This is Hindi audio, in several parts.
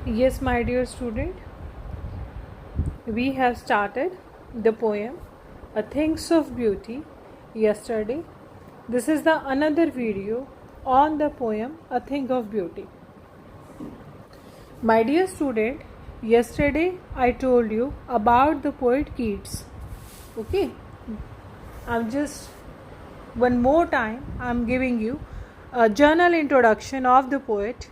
Yes, my dear student, we have started the poem A Things of Beauty yesterday. This is the another video on the poem A Thing of Beauty. My dear student, yesterday I told you about the poet Keats. Okay, I'm just one more time I'm giving you a journal introduction of the poet.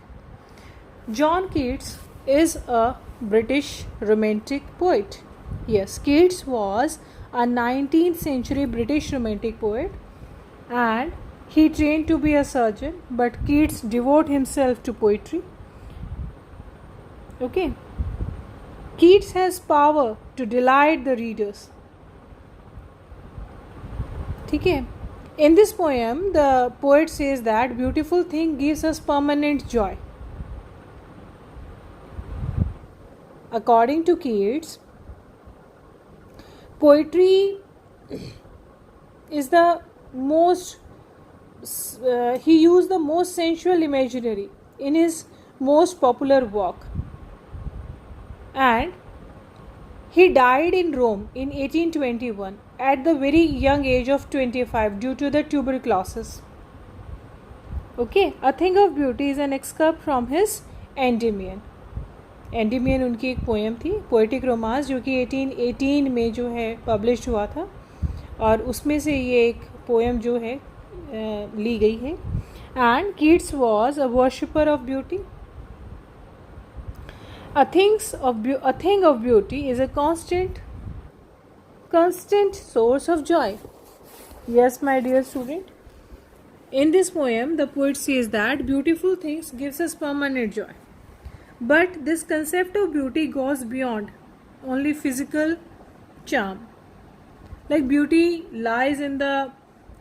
John Keats is a British romantic poet. Yes, Keats was a 19th century British romantic poet and he trained to be a surgeon, but Keats devoted himself to poetry. Okay. Keats has power to delight the readers. Okay. In this poem, the poet says that beautiful thing gives us permanent joy. According to Keats, poetry is the most, he used the most sensual imaginary in his most popular work. And he died in Rome in 1821 at the very young age of 25 due to the tuberculosis. Okay, A Thing of Beauty is an excerpt from his Endymion. Endymion उनकी एक पोएम थी, पोएटिक रोमांस, जो कि 1818 में जो है पब्लिश हुआ था और उसमें से ये एक पोएम जो है ली गई है. And Keats was a worshipper of beauty. A thing of beauty is a constant source of joy. Yes, my dear student. In this poem, the poet says that beautiful things gives us permanent joy. But this concept of beauty goes beyond only physical charm. Like beauty lies in the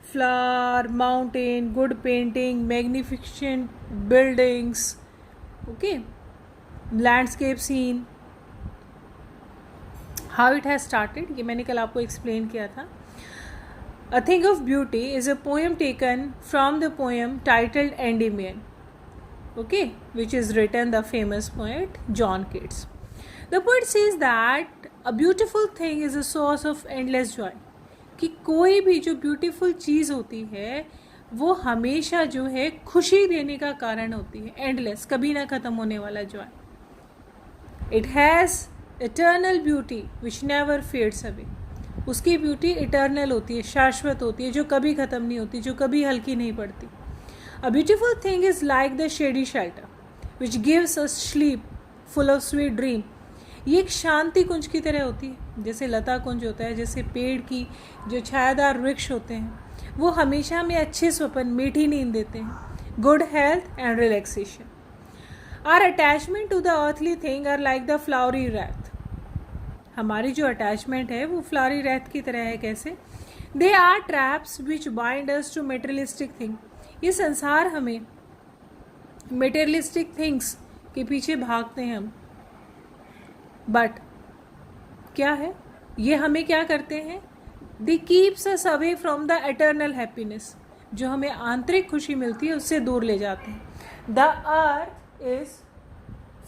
flower, mountain, good painting, magnificent buildings, okay, landscape scene. How it has started, ये मैंने कल आपको explain किया था. A Thing of Beauty is a poem taken from the poem titled Endymion. Okay, which is written the famous poet John Keats. The poet says that a beautiful thing is a source of endless joy. कि कोई भी जो ब्यूटीफुल चीज़ होती है वो हमेशा जो है खुशी देने का कारण होती है. एंडलेस, कभी ना ख़त्म होने वाला Joy. It has eternal beauty which never fades away. उसकी ब्यूटी इटर्नल होती है, शाश्वत होती है, जो कभी ख़त्म नहीं होती, जो कभी हल्की नहीं पड़ती. A beautiful thing is like the shady shelter, which gives us sleep full of sweet dream. ये एक शांति कुंज की तरह होती है, जैसे लता कुंज होता है, जैसे पेड़ की जो छायादार वृक्ष होते हैं, वो हमेशा हमें अच्छे स्वप्न, मीठी नींद देते हैं. Good health and relaxation. Our attachment to the earthly thing are like the flowery wreath. हमारी जो अटैचमेंट है वो फ्लावरी रैथ की तरह है. कैसे? They are traps which bind us to materialistic thing. ये संसार हमें मेटेरियलिस्टिक थिंग्स के पीछे भागते हैं हम. बट क्या है, ये हमें क्या करते हैं? They keeps us away from the eternal happiness. जो हमें आंतरिक खुशी मिलती है उससे दूर ले जाते हैं. The earth is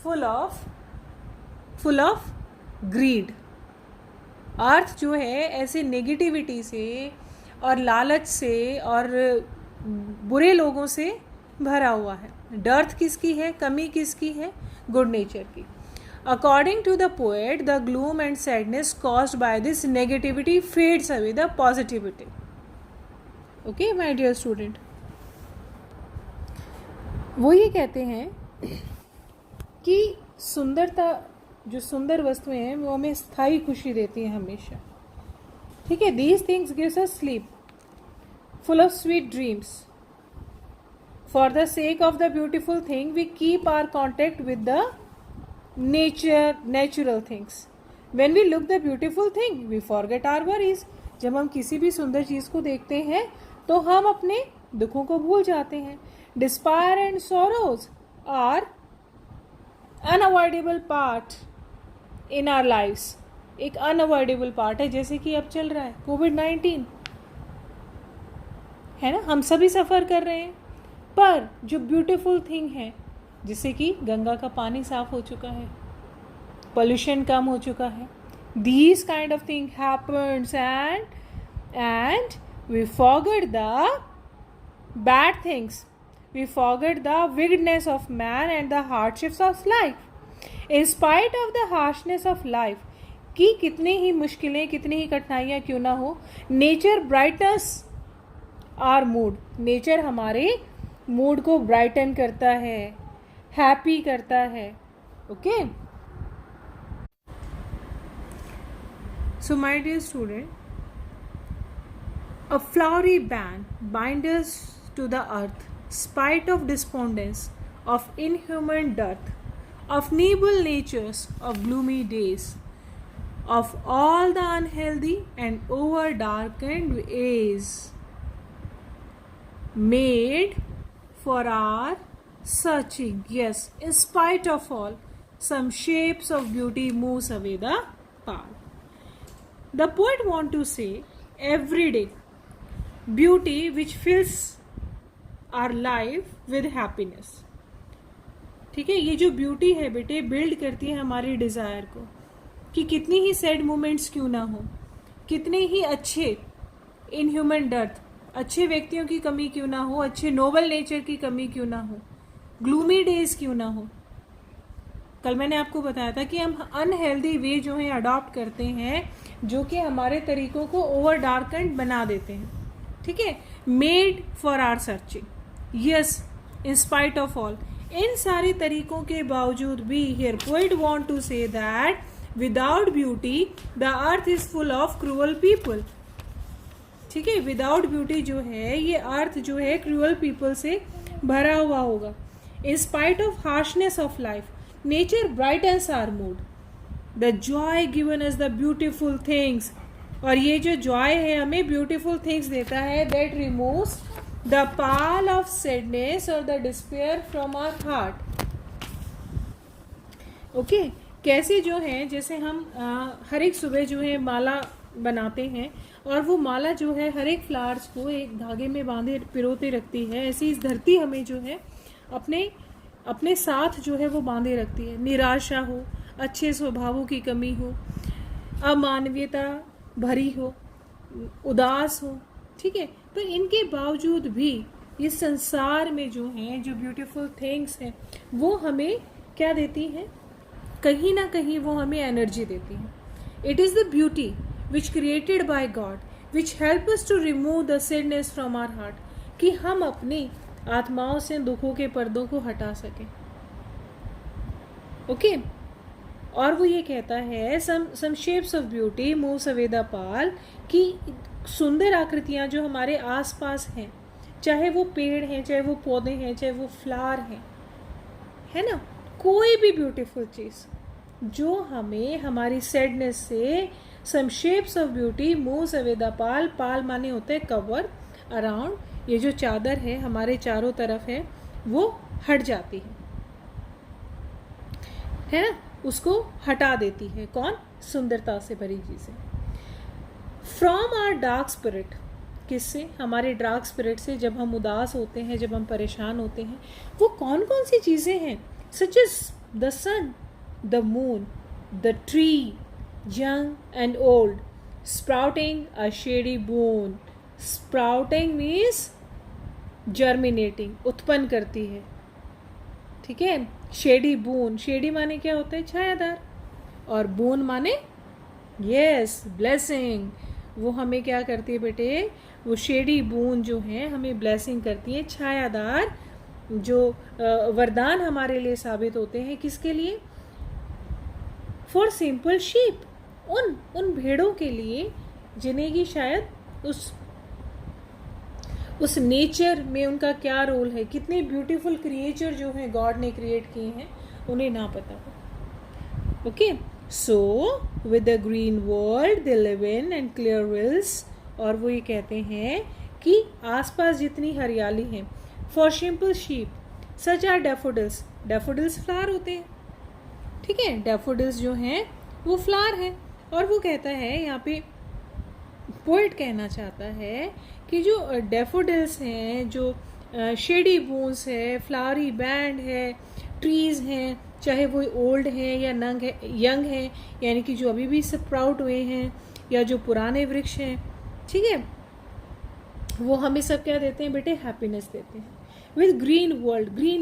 full of greed. Earth जो है ऐसे नेगेटिविटी से और लालच से और बुरे लोगों से भरा हुआ है. डर्थ किसकी है, कमी किसकी है? गुड नेचर की. According to the poet, the gloom and sadness caused by this negativity fades away the positivity. Okay my dear student, वो ये कहते हैं कि सुंदरता, जो सुंदर वस्तुएं हैं वो हमें स्थायी खुशी देती हैं हमेशा. ठीक है. These things gives us sleep full of sweet dreams. For the sake of the beautiful thing, we keep our contact with the natural things. When we look the beautiful thing, we forget our worries. जब हम किसी भी सुंदर चीज़ को देखते हैं तो हम अपने दुखों को भूल जाते हैं. Despair and sorrows are unavoidable part in our lives. एक unavoidable part है, जैसे कि अब चल रहा है COVID-19, है ना, हम सभी सफ़र कर रहे हैं. पर जो ब्यूटीफुल थिंग है जिससे कि गंगा का पानी साफ हो चुका है, पोल्यूशन कम हो चुका है. These kind of thing happens and we forget the bad things. We forget the wickedness of man and the hardships of life. In spite of the harshness of life, कि कितने ही मुश्किलें, कितनी ही कठिनाइयाँ क्यों ना हो, nature brightness are mood. Nature हमारे मूड को ब्राइटन करता है, हैप्पी करता है. Okay. So my dear student, a flowery band binds us to the earth, spite of despondence, of inhuman dearth, of noble natures, of gloomy days, of all the unhealthy and over-darkened ways, made for our searching. Yes, in spite of all, some shapes of beauty moves away the pall. The poet want to say, every day, beauty which fills our life with happiness. ठीक है, ये जो ब्यूटी है बेटे बिल्ड करती है हमारी डिज़ायर को, कि कितनी ही सैड मोमेंट्स क्यों ना हो, कितने ही अच्छे इन ह्यूमन डर्थ, अच्छे व्यक्तियों की कमी क्यों ना हो, अच्छे नोबल नेचर की कमी क्यों ना हो, ग्लूमी डेज क्यों ना हो. कल मैंने आपको बताया था कि हम अनहेल्दी वे जो है अडॉप्ट करते हैं, जो कि हमारे तरीकों को ओवर डार्कन्ड बना देते हैं. ठीक है, made for our searching. Yes, in spite of all, इन सारे तरीकों के बावजूद भी here poet want to say that without beauty the earth is full of cruel people. ठीक है, विदाउट ब्यूटी जो है ये अर्थ जो है क्रूअल पीपल से भरा हुआ होगा. In spite of harshness of life, nature brightens our mood. The joy given us the beautiful things, और ये जो जॉय है हमें ब्यूटिफुल थिंग्स देता है, that removes the pall of sadness और the despair from our heart. Okay, कैसे जो है, जैसे हम हर एक सुबह जो है माला बनाते हैं और वो माला जो है हर एक फ्लावर्स को एक धागे में बांधे पिरोते रखती है, ऐसी इस धरती हमें जो है अपने साथ जो है वो बांधे रखती है. निराशा हो, अच्छे स्वभावों की कमी हो, अमानवीयता भरी हो, उदास हो. ठीक है, पर इनके बावजूद भी इस संसार में जो हैं, जो ब्यूटीफुल थिंग्स हैं, वो हमें क्या देती हैं, कहीं ना कहीं वो हमें एनर्जी देती हैं. It is the beauty which created by God which help us to remove the sadness from our heart, कि हम अपनी आत्माओं से दुखों के पर्दों को हटा सकें. ओके, और वो ये कहता है some shapes of beauty moves away the pall, कि सुंदर आकृतियाँ जो हमारे आसपास हैं, चाहे वो पेड़ हैं, चाहे वो पौधे हैं, चाहे वो फ्लावर हैं, है ना, कोई भी ब्यूटीफुल चीज़ जो हमें हमारी सैडनेस से, some shapes of beauty moves away the pall. Pall माने होते हैं कवर, अराउंड, ये जो चादर है हमारे चारों तरफ है वो हट जाती है ना, उसको हटा देती है. कौन? सुंदरता से भरी चीज़ें. फ्रॉम आवर डार्क स्पिरिट, किससे? हमारे डार्क स्पिरिट से. जब हम उदास होते हैं, जब हम परेशान होते हैं, वो कौन कौन सी चीज़ें हैं? Such as the sun, the moon, the tree, young and old, sprouting a shady boon. Sprouting means germinating, उत्पन्न करती है. ठीक है, शेडी बून, शेडी माने क्या होता है? छायादार, और बून माने यस ब्लेसिंग. वो हमें क्या करती है बेटे? वो शेडी बून जो है हमें ब्लेसिंग करती है, छायादार जो वरदान हमारे लिए साबित होते हैं. किसके लिए? फॉर सिंपल शीप, उन भेड़ों के लिए जिन्हें कि शायद उस नेचर में उनका क्या रोल है, कितने ब्यूटीफुल क्रिएचर जो हैं गॉड ने क्रिएट किए हैं, उन्हें ना पता हो. Okay, so with the green world they live in and clear rills. और वो ये कहते हैं कि आसपास जितनी हरियाली है, for simple sheep such are daffodils. Daffodils flower होते हैं. ठीक है, डैफोडिल्स जो हैं वो फ्लावर हैं. और वो कहता है, यहाँ पे पोएट कहना चाहता है कि जो डैफोडिल्स हैं, जो शेडी बून्स है, फ्लावरी बैंड है, ट्रीज़ हैं, चाहे वो ओल्ड हैं या यंग हैं, यानी कि जो अभी भी स्प्राउट हुए हैं या जो पुराने वृक्ष हैं, ठीक है, वो हमें सब क्या देते हैं बेटे, हैप्पीनेस देते हैं। विद ग्रीन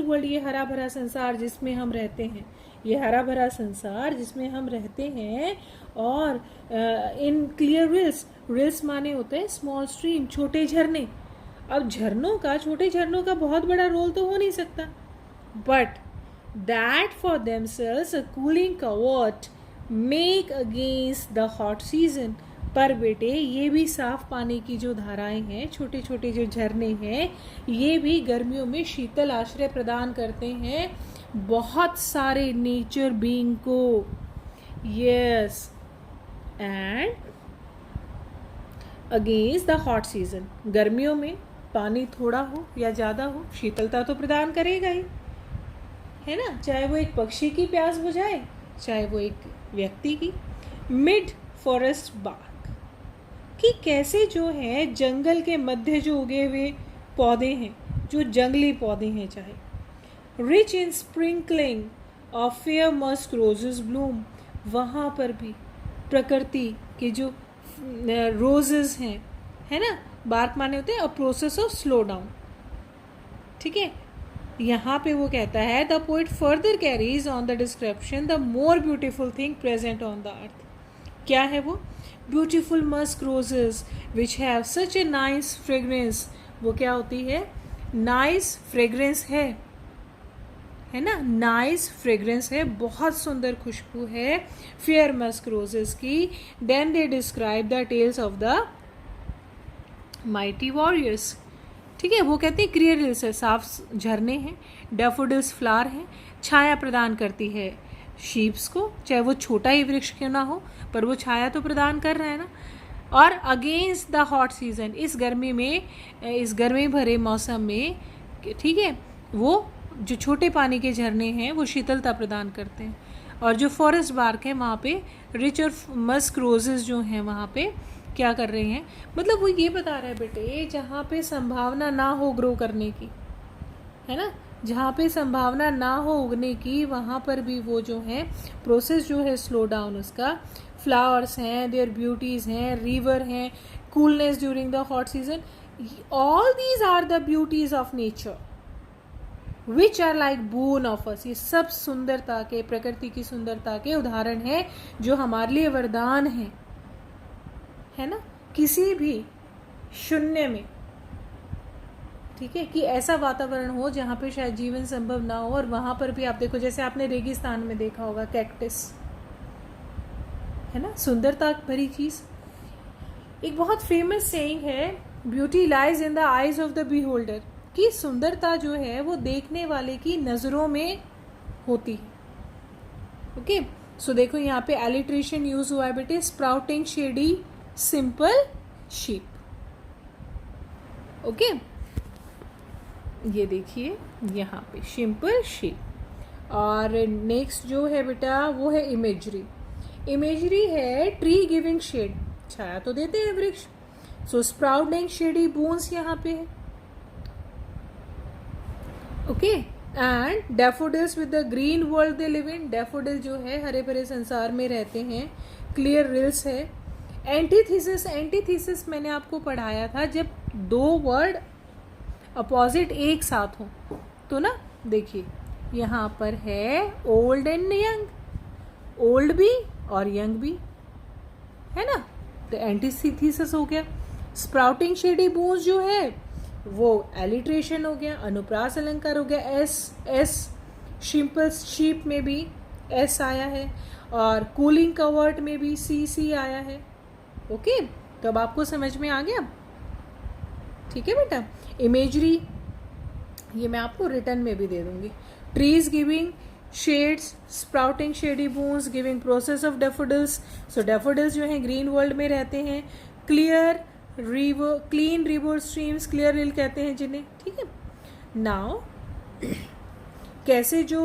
वर्ल्ड ये हरा भरा संसार जिसमें हम रहते हैं, ये हरा भरा संसार जिसमें हम रहते हैं। और इन क्लियर रिल्स माने होते हैं स्मॉल स्ट्रीम, छोटे झरने। अब छोटे झरनों का बहुत बड़ा रोल तो हो नहीं सकता, but that for themselves a cooling covert make against the hot season. पर बेटे ये भी साफ पानी की जो धाराएं हैं, छोटे छोटे जो झरने हैं, ये भी गर्मियों में शीतल आश्रय प्रदान करते हैं बहुत सारे नेचर बीइंग को। Yes, and against the hot season, गर्मियों में पानी थोड़ा हो या ज़्यादा हो, शीतलता तो प्रदान करेगा ही, है ना, चाहे वो एक पक्षी की प्यास बुझाए, चाहे वो एक व्यक्ति की। मिड फॉरेस्ट बाग, कि कैसे जो है जंगल के मध्य जो उगे हुए पौधे हैं, जो जंगली पौधे हैं, चाहे rich in sprinkling of fair musk roses Bloom, वहाँ पर भी प्रकृति के जो रोजेस हैं, है ना, बार्क माने होते हैं a process of slow down, ठीक है। यहाँ पे वो कहता है the poet further carries on the description the more beautiful thing present on the अर्थ। क्या है वो? Beautiful Musk roses which have such a nice fragrance. वो क्या होती है? नाइस फ्रेग्रेंस है ना, नाइस फ्रेग्रेंस है, बहुत सुंदर खुशबू है फेयर मस्क रोजेस की। Then they describe the tales of the mighty warriors, ठीक है। वो कहते हैं क्लियर हिल्स है, साफ झरने हैं, डैफोडिल्स फ्लावर हैं, छाया प्रदान करती है शीप्स को, चाहे वो छोटा ही वृक्ष क्यों ना हो, पर वो छाया तो प्रदान कर रहा है ना। और अगेंस्ट द हॉट सीजन, इस गर्मी भरे मौसम में, ठीक है, वो जो छोटे पानी के झरने हैं वो शीतलता प्रदान करते हैं। और जो फॉरेस्ट बार्क है वहाँ पे रिच और मस्क रोजेस जो हैं वहाँ पे क्या कर रहे हैं, मतलब वो ये बता रहा है बेटे जहाँ पे संभावना ना हो ग्रो करने की, है ना, जहाँ पे संभावना ना हो उगने की, वहाँ पर भी वो जो है प्रोसेस जो है स्लो डाउन उसका। फ्लावर्स हैं, देयर ब्यूटीज़ हैं, रिवर हैं, coolness during the hot season, all these are the beauties of nature which are like boon of us. ये सब सुंदरता के, प्रकृति की सुंदरता के उदाहरण हैं जो हमारे लिए वरदान हैं, है ना, किसी भी शून्य में, ठीक है, कि ऐसा वातावरण हो जहाँ पे शायद जीवन संभव ना हो। और वहाँ पर भी आप देखो, जैसे आपने रेगिस्तान में देखा होगा कैक्टस, है ना, सुंदरता भरी चीज़। एक बहुत फेमस सेइंग है, beauty lies in the eyes of the beholder, कि सुंदरता जो है वो देखने वाले की नज़रों में होती है। ओके, सो देखो यहाँ पे एलिट्रेशन यूज हुआ है बेटे, sprouting shady simple sheep. Okay, ये देखिए यहाँ पे सिंपल शीप। और नेक्स्ट जो है बेटा वो है इमेजरी। इमेजरी है ट्री गिविंग शेड, छाया तो देते हैं वृक्ष। सो स्प्राउटिंग शेडी बोन्स यहाँ पे है। Okay, and daffodils with the green world they live in, daffodil जो है हरे भरे संसार में रहते हैं। क्लियर रिल्स है। एंटीथीसिस मैंने आपको पढ़ाया था, जब दो वर्ड अपोजिट एक साथ हो तो ना, देखिए यहाँ पर है ओल्ड एंड यंग, ओल्ड भी और यंग भी, है ना, तो एंटीथीसिस हो गया। स्प्राउटिंग शेडी बोन्स जो है वो एलिट्रेशन हो गया, अनुप्रास अलंकार हो गया। एस सिंपल शीप में भी एस आया है, और कूलिंग कवर्ट में भी सी आया है। ओके, तो अब आपको समझ में आ गया, ठीक है बेटा। इमेजरी ये मैं आपको रिटर्न में भी दे दूंगी। Trees giving shades, sprouting shady bones, giving process of daffodils. So daffodils जो है ग्रीन वर्ल्ड में रहते हैं। Clear river, clean river streams, clear rill कहते हैं जिन्हें, ठीक है। नाउ कैसे जो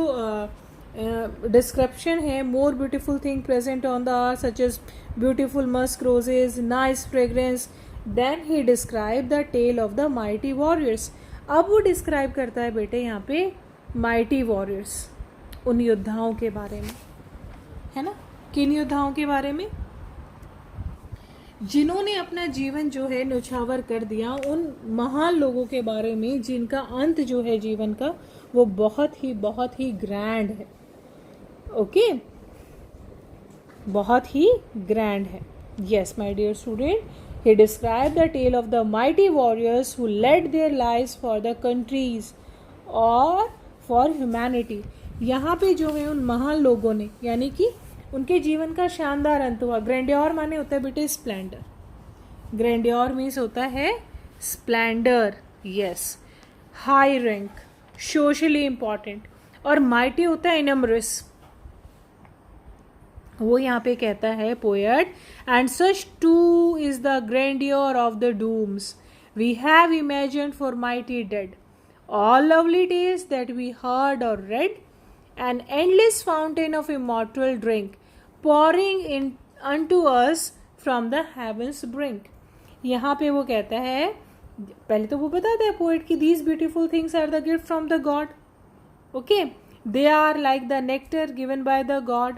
डिस्क्रिप्शन है, more beautiful thing present on the earth such as beautiful musk roses, nice fragrance, then he describe the tale of the mighty warriors. अब वो डिस्क्राइब करता है बेटे यहाँ पे माइटी वॉरियर्स, उन योद्धाओं के बारे में, है ना। किन योद्धाओं के बारे में? जिन्होंने अपना जीवन जो है न्यौछावर कर दिया, उन महान लोगों के बारे में जिनका अंत जो है जीवन का वो बहुत ही ग्रैंड है। ओके, बहुत ही ग्रैंड है। Yes my dear student, he described the tale of the mighty warriors who led their lives for the countries or for humanity। यहाँ पे जो है उन महान लोगों ने, यानी कि उनके जीवन का शानदार अंत हुआ। ग्रैंड्योर माने होता है बेटे स्प्लेंडर, ग्रैंड्योर मीन्स होता है splendour. Yes, high rank, socially important, और माइटी होता है इनमरस। वो यहाँ पे कहता है poet, and such too is the grandeur of the dooms we have imagined for mighty dead, all lovely days that we heard or read, an endless fountain of immortal drink pouring in unto us from the heavens brink। यहाँ पे वो कहता है, पहले तो वो बताता है पोएट की these beautiful things are the gift from the God, okay, they are like the nectar given by the God,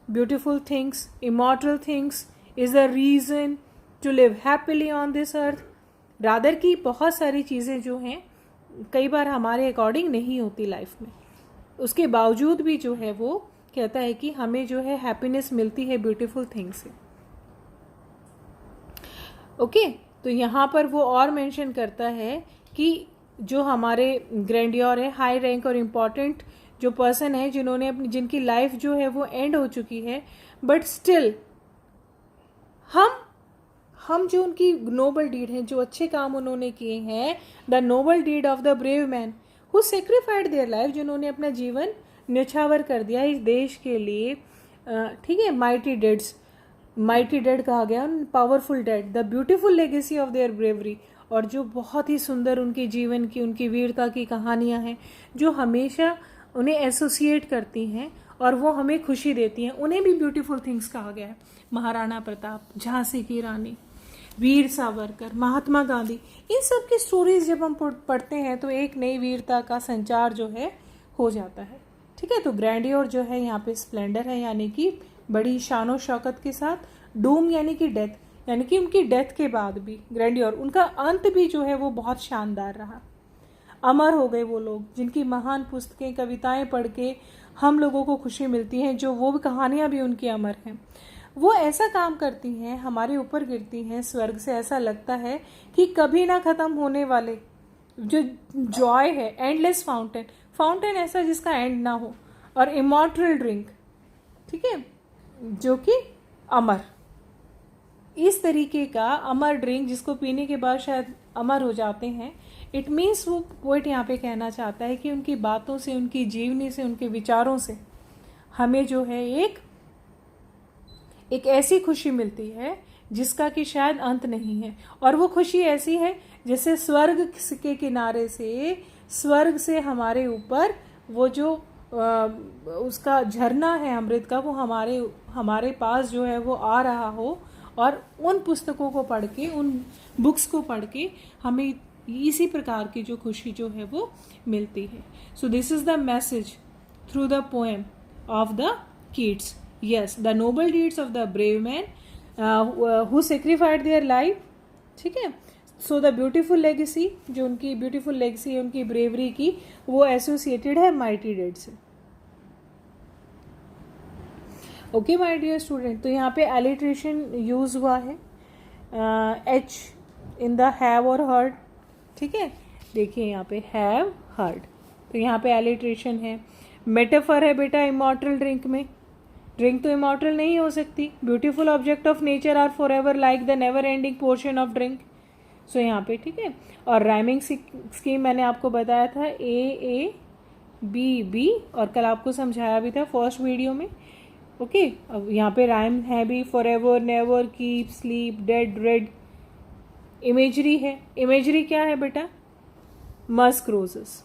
beautiful things, immortal things is the reason to live happily on this earth। Rather की बहुत सारी चीज़ें जो हैं कई बार हमारे अकॉर्डिंग नहीं होती लाइफ में, उसके बावजूद भी जो है वो कहता है कि हमें जो है हैप्पीनेस मिलती है ब्यूटीफुल थिंग से। ओके, तो यहाँ पर वो और मेंशन करता है कि जो हमारे ग्रैंडियर है, हाई रैंक और इम्पॉर्टेंट जो पर्सन है, जिन्होंने अपनी, जिनकी लाइफ जो है वो एंड हो चुकी है, बट स्टिल हम जो उनकी नोबल डीड हैं, जो अच्छे काम उन्होंने किए हैं, the noble deed of the brave man who sacrificed their life, जिन्होंने अपना जीवन न्यौछावर कर दिया इस देश के लिए, ठीक है। माइटी डेड कहा गया, powerful dead, the beautiful legacy of their bravery, और जो बहुत ही सुंदर उनके जीवन की, उनकी वीरता की कहानियां हैं जो हमेशा उन्हें एसोसिएट करती हैं और वो हमें खुशी देती हैं, उन्हें भी ब्यूटीफुल थिंग्स कहा गया है। महाराणा प्रताप, झांसी की रानी, वीर सावरकर, महात्मा गांधी, इन सब की स्टोरीज जब हम पढ़ते हैं तो एक नई वीरता का संचार जो है हो जाता है, ठीक है। तो ग्रैंडियर जो है यहाँ पे स्प्लेंडर है, यानी कि बड़ी शानो शौकत के साथ, डूम यानी कि डेथ, यानी कि उनकी डेथ के बाद भी ग्रैंडियर, उनका अंत भी जो है वो बहुत शानदार रहा। अमर हो गए वो लोग जिनकी महान पुस्तकें, कविताएं पढ़ के हम लोगों को खुशी मिलती है, जो वो कहानियाँ भी उनकी अमर हैं। वो ऐसा काम करती हैं, हमारे ऊपर गिरती हैं स्वर्ग से, ऐसा लगता है कि कभी ना ख़त्म होने वाले जो जॉय है, एंडलेस फाउंटेन ऐसा जिसका एंड ना हो, और इमॉर्टल ड्रिंक, ठीक है, जो कि अमर, इस तरीके का अमर ड्रिंक जिसको पीने के बाद शायद अमर हो जाते हैं। इट मीन्स वो पोएट यहाँ पे कहना चाहता है कि उनकी बातों से, उनकी जीवनी से, उनके विचारों से हमें जो है एक ऐसी खुशी मिलती है जिसका कि शायद अंत नहीं है, और वो खुशी ऐसी है जैसे स्वर्ग के किनारे से, स्वर्ग से हमारे ऊपर वो जो उसका झरना है अमृत का, वो हमारे पास जो है वो आ रहा हो, और उन पुस्तकों को पढ़ के, उन बुक्स को पढ़ के हमें इसी प्रकार की जो खुशी जो है वो मिलती है। So this is the message through the poem of the Keats. Yes, the noble deeds of the brave man who sacrificed their life, ठीक है। सो द ब्यूटीफुल लेगेसी, जो उनकी ब्यूटीफुल लेगेसी है उनकी ब्रेवरी की, वो एसोसिएटेड है माइटी डेड से। ओके माय डियर स्टूडेंट, तो यहाँ पे एलिट्रेशन यूज हुआ है, एच इन द हैव और हर्ड, ठीक है। देखिए यहाँ पे हैव हर्ड, तो यहाँ पे एलिट्रेशन है। मेटाफर है बेटा इमॉर्टल ड्रिंक में, ड्रिंक तो इमॉर्टल नहीं हो सकती। Beautiful object of nature are for ever like the never ending portion of drink. So यहाँ पे ठीक है। और राइमिंग स्कीम मैंने आपको बताया था, ए बी बी, और कल आपको समझाया भी था फर्स्ट वीडियो में। ओके, अब यहाँ पे राइम है भी, for ever, never, keep, sleep, dead, red. Imagery है, इमेजरी क्या है बेटा, मस्क रोजेस,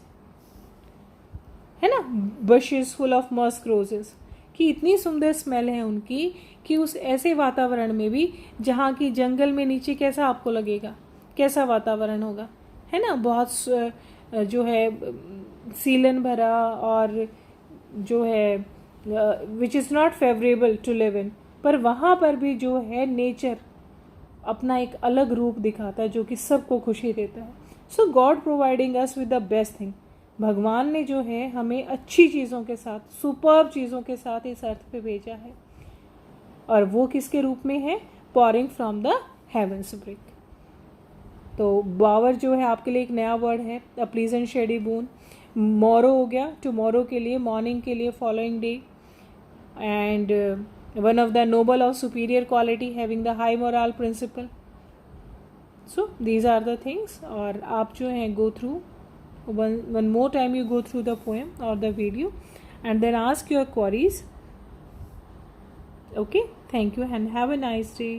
है ना, buses full of Musk roses, कि इतनी सुंदर स्मेल है उनकी कि उस ऐसे वातावरण में भी जहाँ की जंगल में नीचे कैसा आपको लगेगा, कैसा वातावरण होगा, है ना, बहुत जो है सीलन भरा और जो है which is not favourable to live in, पर वहाँ पर भी जो है नेचर अपना एक अलग रूप दिखाता है जो कि सबको खुशी देता है. So God providing us with the best thing. भगवान ने जो है हमें अच्छी चीज़ों के साथ, सुपर्ब चीज़ों के साथ इस अर्थ पे भेजा है, और वो किसके रूप में है? Pouring from the heavens brink. तो बावर जो है आपके लिए एक नया वर्ड है, अ प्लीजेंट शेडी बून. मोरो हो गया, टुमारो के लिए, मॉर्निंग के लिए following day. And one of the noble और superior quality having the high moral principle. So these are the things. और आप जो हैं go through one more time, you go through the poem or the video and then ask your queries. Okay, thank you and have a nice day.